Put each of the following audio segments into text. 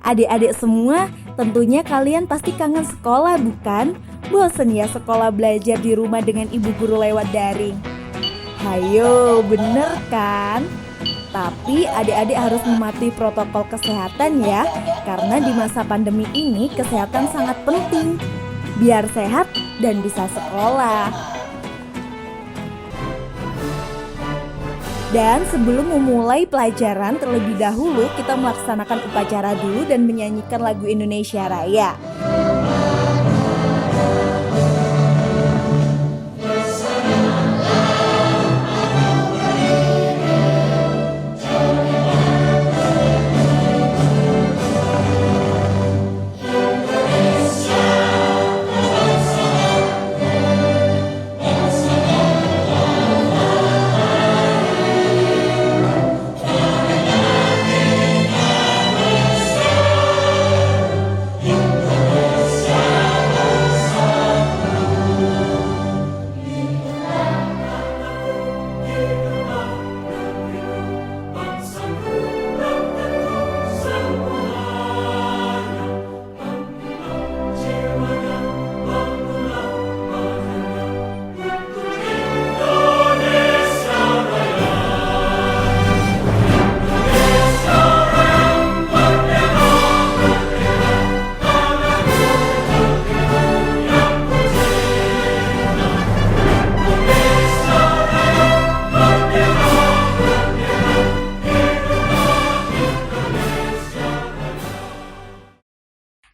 Adik-adik semua, tentunya kalian pasti kangen sekolah, bukan? Bosen ya sekolah belajar di rumah dengan ibu guru lewat daring? Hayo, bener kan? Tapi adik-adik harus mematuhi protokol kesehatan ya, karena di masa pandemi ini kesehatan sangat penting. Biar sehat dan bisa sekolah. Dan sebelum memulai pelajaran, terlebih dahulu kita melaksanakan upacara dulu dan menyanyikan lagu Indonesia Raya.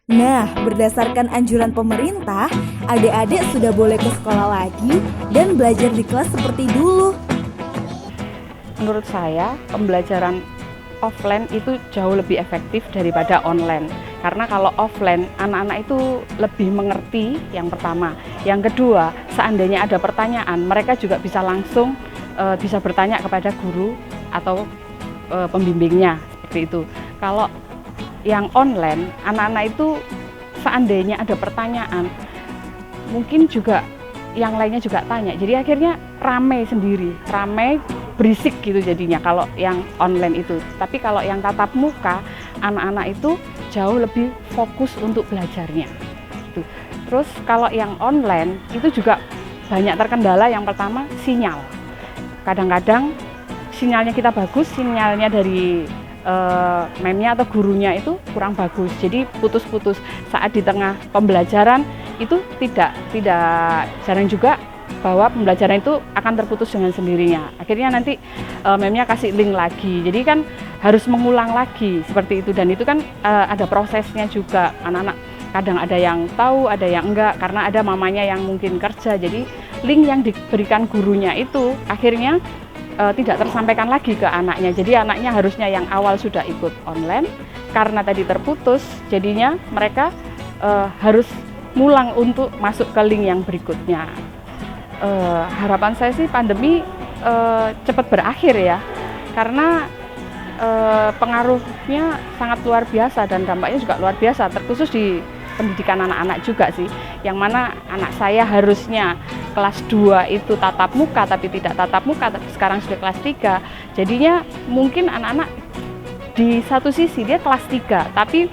Nah, berdasarkan anjuran pemerintah, adik-adik sudah boleh ke sekolah lagi dan belajar di kelas seperti dulu. Menurut saya, pembelajaran offline itu jauh lebih efektif daripada online. Karena kalau offline, anak-anak itu lebih mengerti, yang pertama. Yang kedua, seandainya ada pertanyaan, mereka juga bisa langsung bisa bertanya kepada guru atau pembimbingnya, seperti itu. Kalau yang online, anak-anak itu seandainya ada pertanyaan, mungkin juga yang lainnya juga tanya. Jadi akhirnya ramai sendiri, ramai berisik gitu jadinya kalau yang online itu. Tapi kalau yang tatap muka, anak-anak itu jauh lebih fokus untuk belajarnya. Terus kalau yang online itu juga banyak terkendala. Yang pertama, sinyal. Kadang-kadang sinyalnya kita bagus, sinyalnya dari memnya atau gurunya itu kurang bagus, jadi putus-putus. Saat di tengah pembelajaran itu tidak jarang juga bahwa pembelajaran itu akan terputus dengan sendirinya. Akhirnya nanti memnya kasih link lagi, jadi kan harus mengulang lagi seperti itu. Dan itu kan ada prosesnya juga. Anak-anak kadang ada yang tahu, ada yang enggak, karena ada mamanya yang mungkin kerja. Jadi link yang diberikan gurunya itu akhirnya tidak tersampaikan lagi ke anaknya. Jadi anaknya harusnya yang awal sudah ikut online, karena tadi terputus, jadinya mereka harus mulang untuk masuk ke link yang berikutnya. Harapan saya sih pandemi cepat berakhir ya, karena pengaruhnya sangat luar biasa dan dampaknya juga luar biasa, terkhusus di pendidikan anak-anak juga sih, yang mana anak saya harusnya kelas 2 itu tatap muka tapi tidak tatap muka, tapi sekarang sudah kelas 3. Jadinya mungkin anak-anak di satu sisi dia kelas 3 tapi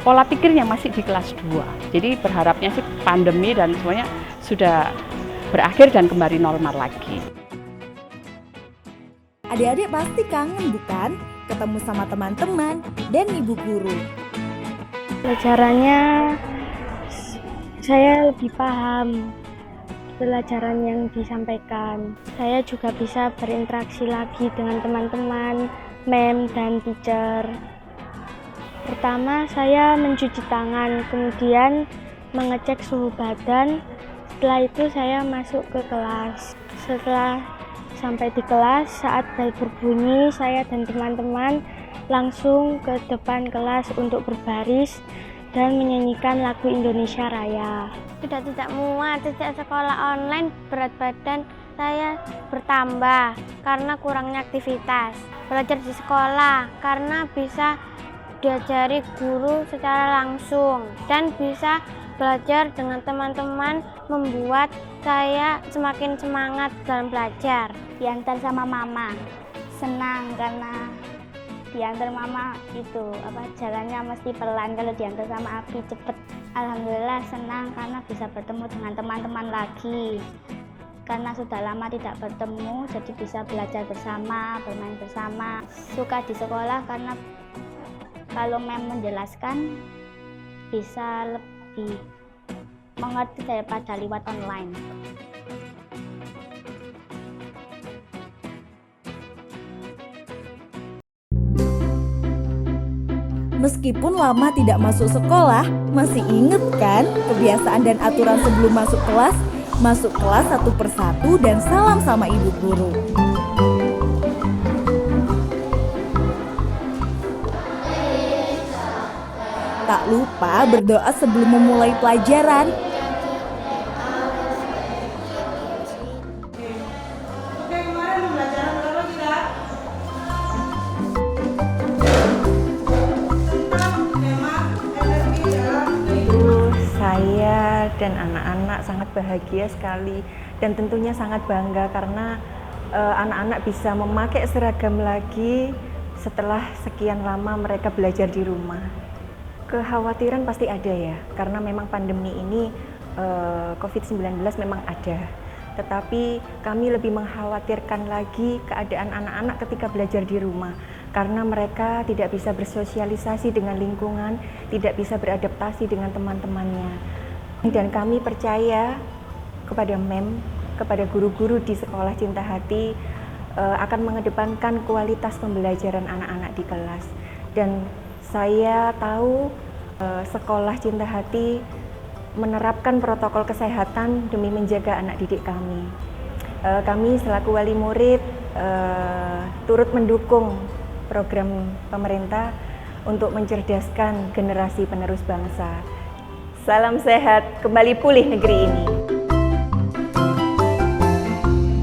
pola pikirnya masih di kelas 2. Jadi berharapnya sih pandemi dan semuanya sudah berakhir dan kembali normal lagi. Adik-adik pasti kangen bukan? Ketemu sama teman-teman dan ibu guru. Pelajarannya saya lebih paham pelajaran yang disampaikan. Saya juga bisa berinteraksi lagi dengan teman-teman, mem dan teacher. Pertama saya mencuci tangan, kemudian mengecek suhu badan. Setelah itu saya masuk ke kelas. Setelah sampai di kelas, saat bel berbunyi, saya dan teman-teman langsung ke depan kelas untuk berbaris dan menyanyikan lagu Indonesia Raya. Sudah tidak muat, sejak sekolah online berat badan saya bertambah karena kurangnya aktivitas. Belajar di sekolah karena bisa diajari guru secara langsung dan bisa belajar dengan teman-teman membuat saya semakin semangat dalam belajar. Diantar sama mama, senang karena diantar mama itu jalannya mesti pelan, kalau diantar sama Abi cepet. Alhamdulillah senang karena bisa bertemu dengan teman-teman lagi, karena sudah lama tidak bertemu, jadi bisa belajar bersama, bermain bersama. Suka di sekolah karena kalau mem menjelaskan bisa lebih mengerti daripada lewat online. Meskipun lama tidak masuk sekolah, masih inget kan kebiasaan dan aturan sebelum masuk kelas? Masuk kelas satu persatu dan salam sama ibu guru. Tak lupa berdoa sebelum memulai pelajaran. Saya dan anak-anak sangat bahagia sekali dan tentunya sangat bangga karena anak-anak bisa memakai seragam lagi setelah sekian lama mereka belajar di rumah. Kekhawatiran pasti ada ya, karena memang pandemi ini COVID-19 memang ada. Tetapi kami lebih mengkhawatirkan lagi keadaan anak-anak ketika belajar di rumah, karena mereka tidak bisa bersosialisasi dengan lingkungan, tidak bisa beradaptasi dengan teman-temannya. Dan kami percaya kepada MEM, kepada guru-guru di Sekolah Cinta Hati akan mengedepankan kualitas pembelajaran anak-anak di kelas. Dan saya tahu Sekolah Cinta Hati menerapkan protokol kesehatan demi menjaga anak didik kami. Kami selaku wali murid turut mendukung program pemerintah untuk mencerdaskan generasi penerus bangsa. Salam sehat, kembali pulih negeri ini.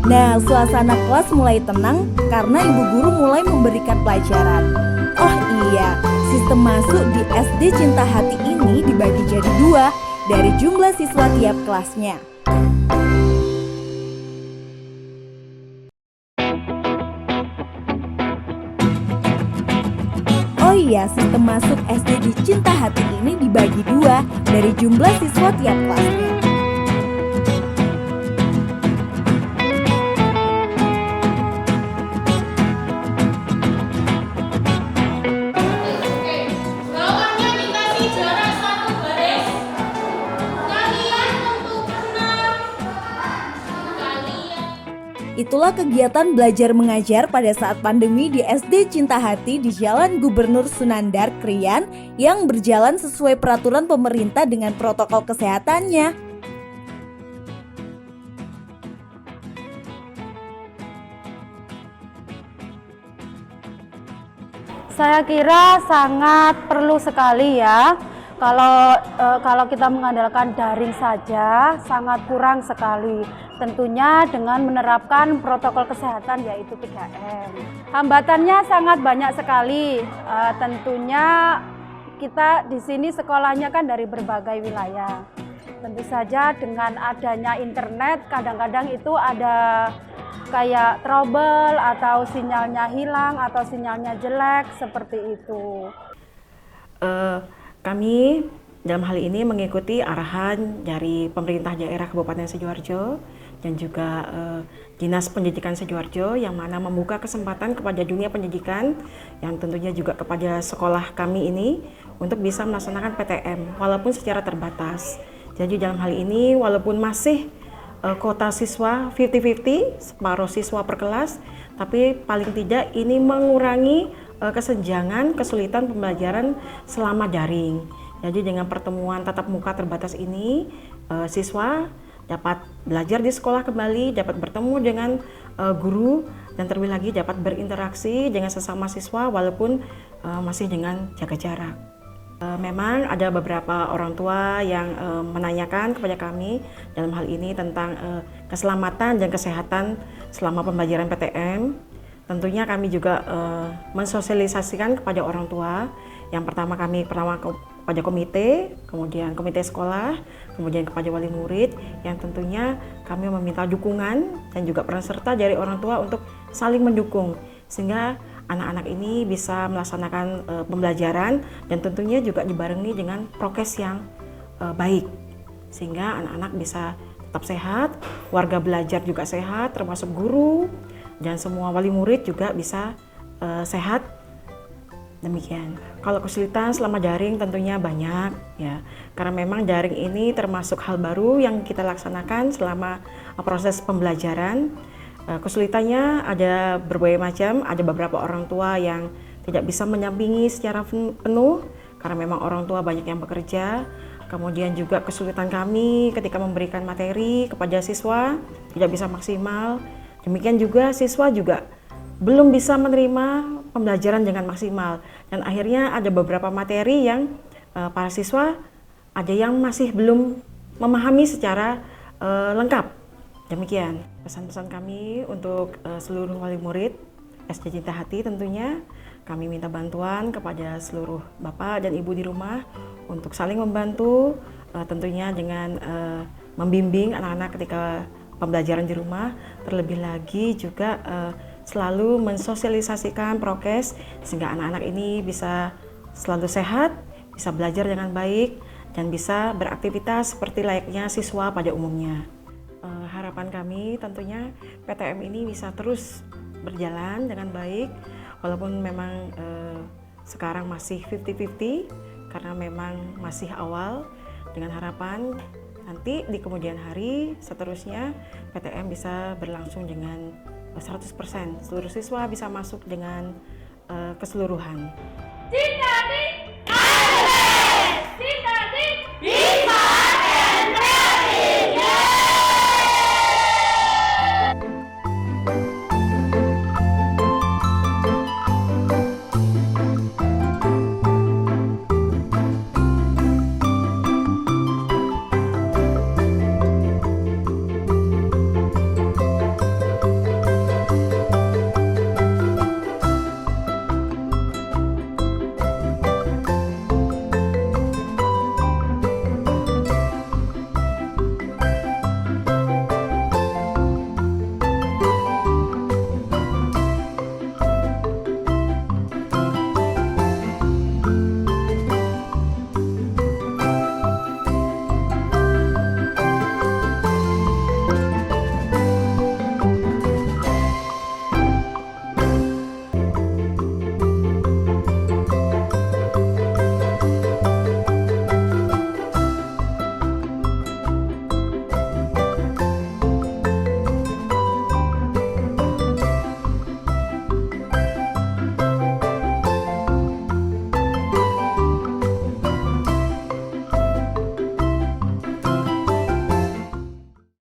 Nah, suasana kelas mulai tenang karena ibu guru mulai memberikan pelajaran. Oh iya, sistem masuk di SD Cinta Hati ini dibagi jadi 2 dari jumlah siswa tiap kelasnya. Oh iya, sistem masuk SD di Cinta Hati ini dibagi 2 dari jumlah siswa tiap kelasnya. Itulah kegiatan belajar mengajar pada saat pandemi di SD Cinta Hati di Jalan Gubernur Sunandar, Krian, yang berjalan sesuai peraturan pemerintah dengan protokol kesehatannya. Saya kira sangat perlu sekali ya. Kalau kita mengandalkan daring saja sangat kurang sekali. Tentunya dengan menerapkan protokol kesehatan yaitu 3M. Hambatannya sangat banyak sekali. Tentunya kita di sini sekolahnya kan dari berbagai wilayah. Tentu saja dengan adanya internet kadang-kadang itu ada kayak trouble atau sinyalnya hilang atau sinyalnya jelek seperti itu. Kami dalam hal ini mengikuti arahan dari pemerintah daerah Kabupaten Sidoarjo dan juga Dinas Pendidikan Sidoarjo yang mana membuka kesempatan kepada dunia pendidikan yang tentunya juga kepada sekolah kami ini untuk bisa melaksanakan PTM walaupun secara terbatas. Jadi dalam hal ini walaupun masih kuota siswa 50-50, separuh siswa per kelas, tapi paling tidak ini mengurangi kesenjangan, kesulitan pembelajaran selama daring. Jadi dengan pertemuan tatap muka terbatas ini, siswa dapat belajar di sekolah kembali, dapat bertemu dengan guru, dan terlebih lagi dapat berinteraksi dengan sesama siswa walaupun masih dengan jaga jarak. Memang ada beberapa orang tua yang menanyakan kepada kami dalam hal ini tentang keselamatan dan kesehatan selama pembelajaran PTM. Tentunya kami juga mensosialisasikan kepada orang tua. Yang pertama kepada komite, kemudian komite sekolah, kemudian kepada wali murid, yang tentunya kami meminta dukungan dan juga peran serta dari orang tua untuk saling mendukung sehingga anak-anak ini bisa melaksanakan pembelajaran dan tentunya juga dibarengi dengan prokes yang baik sehingga anak-anak bisa tetap sehat, warga belajar juga sehat, termasuk guru dan semua wali murid juga bisa sehat. Demikian. Kalau kesulitan selama daring tentunya banyak ya, karena memang daring ini termasuk hal baru yang kita laksanakan selama proses pembelajaran. Kesulitannya ada berbagai macam, ada beberapa orang tua yang tidak bisa mendampingi secara penuh karena memang orang tua banyak yang bekerja. Kemudian juga kesulitan kami ketika memberikan materi kepada siswa tidak bisa maksimal. Demikian juga siswa juga belum bisa menerima pembelajaran dengan maksimal dan akhirnya ada beberapa materi yang para siswa ada yang masih belum memahami secara lengkap. Demikian pesan-pesan kami untuk seluruh wali murid SD Cinta Hati. Tentunya kami minta bantuan kepada seluruh bapak dan ibu di rumah untuk saling membantu, tentunya dengan membimbing anak-anak ketika pembelajaran di rumah. Terlebih lagi juga selalu mensosialisasikan prokes sehingga anak-anak ini bisa selalu sehat, bisa belajar dengan baik dan bisa beraktivitas seperti layaknya siswa pada umumnya. Harapan kami tentunya PTM ini bisa terus berjalan dengan baik walaupun memang sekarang masih 50-50 karena memang masih awal, dengan harapan nanti di kemudian hari seterusnya PTM bisa berlangsung dengan 100%, seluruh siswa bisa masuk dengan keseluruhan. Cinta Hati, Cinta Hati,